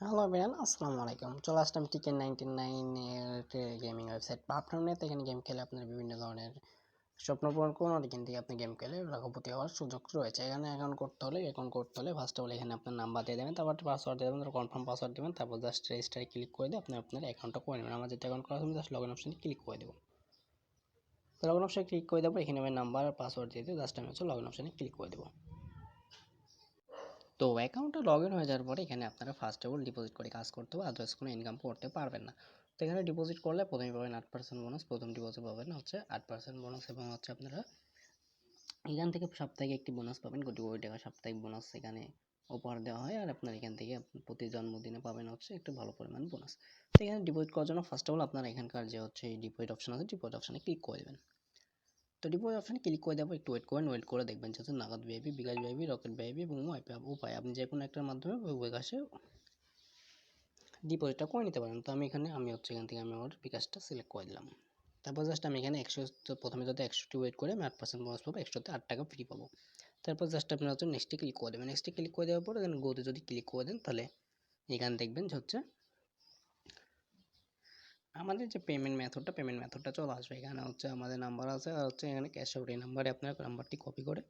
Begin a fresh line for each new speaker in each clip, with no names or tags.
Hello everyone, আসসালামু আলাইকুম। চলে আসলাম টিকেন 99 এর গেমিং ওয়েবসাইট পাপটুনেতে। এখানে গেম খেলে আপনার বিভিন্ন ধরনের স্বপ্ন পূরণ করুন, আর এখান থেকে আপনি গেম খেলে লাখপতি হওয়ার সুযোগ রয়েছে। এখানে অ্যাকাউন্ট করতে হলে ফার্স্ট অফ অল এখানে আপনার নাম্বার দিয়ে দেবেন, তারপর পাসওয়ার্ড দিয়ে দেবেন, তারপর কনফার্ম পাসওয়ার্ড দেবেন, তারপর জাস্ট রেজিস্টারে ক্লিক করে দিয়ে আপনি আপনার অ্যাকাউন্টটা করে নেবেন। আমার যেটা অ্যাকাউন্ট করা আছে জাস্ট লগ ইন অপশনে ক্লিক করে দেবো। তো লগ ইন অপশনে ক্লিক করে দেবো, এখানে আমি নাম্বার আর পাসওয়ার্ড দিয়ে জাস্ট আমি লগ ইন অপশনে ক্লিক করে দেবো। তো অ্যাকাউন্টে লগ ইন হয়ে যাওয়ার পরে এখানে আপনারা ফার্স্ট অফ অল ডিপোজিট করে কাজ করতে হবে, আদার্স কোনো ইনকাম করতে পারবেন না। তো এখানে ডিপোজিট করলে প্রথমে পাবেন 8% বোনাস, প্রথম ডিপোজিট পাবেন হচ্ছে 8% বোনাস, এবং হচ্ছে আপনারা এখান থেকে সাপ্তাহিক একটি বোনাস পাবেন, কোটি কোটি টাকা সাপ্তাহিক বোনাস এখানে উপহার দেওয়া হয়। আর আপনার এখান থেকে প্রতি জন্মদিনে পাবেন হচ্ছে একটু ভালো পরিমাণ বোনাস। তো এখানে ডিপোজিট করার জন্য ফার্স্ট অফ অল আপনারা এখানকার যে হচ্ছে ডিপোজিট অপশন আছে, ডিপোজিট অপশনে ক্লিক করে দেবেন। তো ডিপোজিট অপশনে ক্লিক করে দেবো, একটু ওয়েট করেন, ওয়েট করে দেখবেন যে নাগাদ ভিআইপি, বিকাশ ভিআইপি, রকেট ভিআইপি এবং উপায় আপনি যে কোনো একটার মাধ্যমে বিকাশে ডিপোজিটটা করে নিতে পারেন। তো আমি হচ্ছে এখান থেকে আমি আমার বিকাশটা সিলেক্ট করে দিলাম। তারপর জাস্ট আমি এখানে 100, প্রথমে যদি 100টি ওয়েট করে আমি 8% বোনাস পাবো, 100তে 8 টাকা ফ্রি পাবো। তারপর জাস্ট আপনারা হচ্ছে নেক্সটে ক্লিক করে দেবেন। নেক্সটে ক্লিক করে দেওয়ার পর এখানে গোতে যদি ক্লিক করে দেন, তাহলে এখানে দেখবেন যে হচ্ছে আমাদের যে পেমেন্ট মেথডটা চলে আসবে। এখানে হচ্ছে আমাদের নাম্বার আছে, আর হচ্ছে এখানে ক্যাশ আউট, এই নাম্বারে আপনার নাম্বারটি কপি করে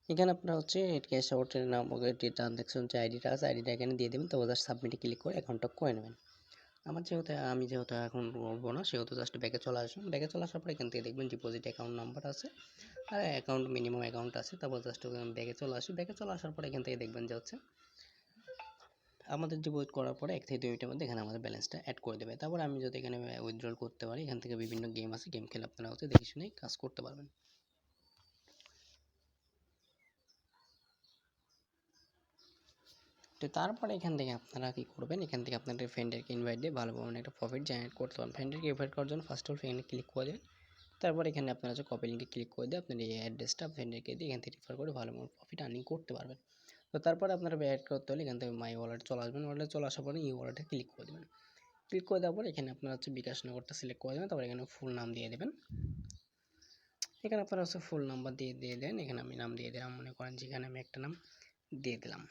এখানে আপনারা হচ্ছে ক্যাশ আউটের নাম, যে ট্রানজ্যাকশন যে আইডিটা আছে, আইডিটা এখানে দিয়ে দেবেন। তো জাস্ট সাবমিটে ক্লিক করে অ্যাকাউন্টটা করে নেবেন। আমি যেহেতু এখন করবো না, সেহেতু জাস্ট ব্যাকে চলে আসলাম। ব্যাকে চলে আসার পর এখান থেকে দেখবেন ডিপোজিট অ্যাকাউন্ট নাম্বার আছে, আর অ্যাকাউন্ট মিনিমাম অ্যাকাউন্ট আছে। তারপর জাস্ট ব্যাকে চলে আসি। ব্যাকে চলে আসার পর এখান থেকে দেখবেন যে হচ্ছে আমাদের ডিপোজিট করার পরে 1 থেকে 2 মিনিটের মধ্যে এখানে আমাদের ব্যালেন্সটা অ্যাড করে দেবে। তারপর আমি যদি এখানে উইথড্রল করতে পারি, এখান থেকে বিভিন্ন গেম আছে, গেম খেলে আপনারা হচ্ছে দেখে শুনেই কাজ করতে পারবেন। তো তারপরে এখান থেকে আপনারা কি করবেন, এখান থেকে আপনাদের ফ্রেন্ডদেরকে ইনভাইট দিয়ে ভালো পরিমাণে একটা প্রফিট জেনারেট করতে পারেন। ফ্রেন্ডদেরকে ইনভাইট করার জন্য ফার্স্ট অফ অল এখানে ক্লিক করে দেবেন। তারপর এখানে আপনারা হচ্ছে কপি লিঙ্কে ক্লিক করে দিয়ে আপনার এই অ্যাড্রেসটা ফ্রেন্ডদেরকে দিয়ে এখান থেকে রেফার করে ভালো প্রফিট আর্নিং করতে পারবেন। তো তারপরে আপনারা অ্যাড করতে হলে এখান থেকে মাই ওয়ালেট চলে আসবেন। ওয়ালেটে চলে আসার পরে ই ওয়ালেটে ক্লিক করে দেবেন। ক্লিক করে দেওয়ার পরে এখানে আপনারা হচ্ছে বিকাশ নগরটা সিলেক্ট করে দেবেন। তারপর এখানে ফুল নাম দিয়ে দেবেন। এখানে আপনারা হচ্ছে ফুল নাম্বার দিয়ে দেন। এখানে আমি নাম দিয়ে দিলাম, মনে করেন যেখানে আমি একটা নাম দিয়ে দিলাম।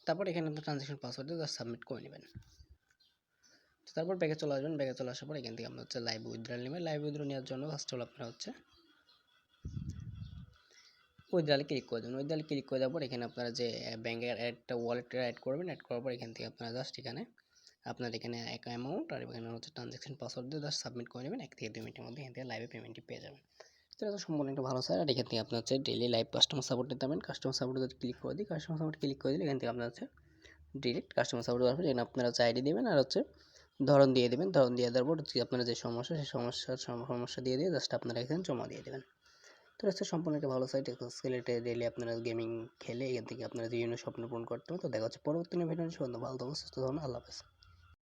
তারপর এখানে আপনার ট্রানজ্যাকশন পাসওয়ার্ড দিয়ে জাস্ট সাবমিট করে নেবেন। তারপর ব্যাকে চলে আসবেন। ব্যাকে চলে আসার পর এখান থেকে আমরা হচ্ছে লাইভ উইথড্রল নেবেন। লাইভ উইথড্রল নেওয়ার জন্য ফার্স্ট অফ অল আপনারা হচ্ছে উইথড্রলে ক্লিক করে দেবেন। উইথড্রলে ক্লিক করে দেওয়ার পর এখানে আপনারা যে ব্যাঙ্কের একটা ওয়ালেটটা অ্যাড করবেন। অ্যাড করার পর এখান থেকে আপনারা জাস্ট এখানে আপনার এখানে এক অ্যামাউন্ট আর এখানে হচ্ছে ট্রানজ্যাকশন পাসওয়ার্ড দিয়ে জাস্ট সাবমিট করে নেবেন। 1 থেকে 2 মিনিটের মধ্যে এখান থেকে লাইভে পেমেন্টটি পেয়ে যাবেন। তো এটা সম্পূর্ণ একটা ভালো স্যার। আর এখান থেকে আপনার হচ্ছে ডেইলি লাইভ কাস্টমার সাপোর্ট নিতে পারবেন। কাস্টমার সাপোর্টে যদি ক্লিক করে দিই, কাস্টমার সাপোর্ট ক্লিক করে দিলে এখান থেকে আপনার হচ্ছে ডিরেক্ট কাস্টমার সাপোর্ট আসবে। এখানে আপনারা হচ্ছে আইডি দেবেন আর হচ্ছে ধরন দিয়ে দেবেন। ধরন দিয়ে দেওয়ার পর আপনারা যে সমস্যা, সেই সমস্যা দিয়ে জাস্ট আপনারা এখানে জমা দিয়ে দেবেন। তো হচ্ছে সম্পূর্ণ একটা ভালো সাইট। স্কেলেটে ডেইলি আপনারা গেমিং খেলে এখান থেকে আপনারা বিভিন্ন স্বপ্ন পূরণ করতে হবে। তো দেখা হচ্ছে পরবর্তী ভিডিও। ভালো থাকুন, সুস্থ থাকুন, আল্লাহ হাফেজ।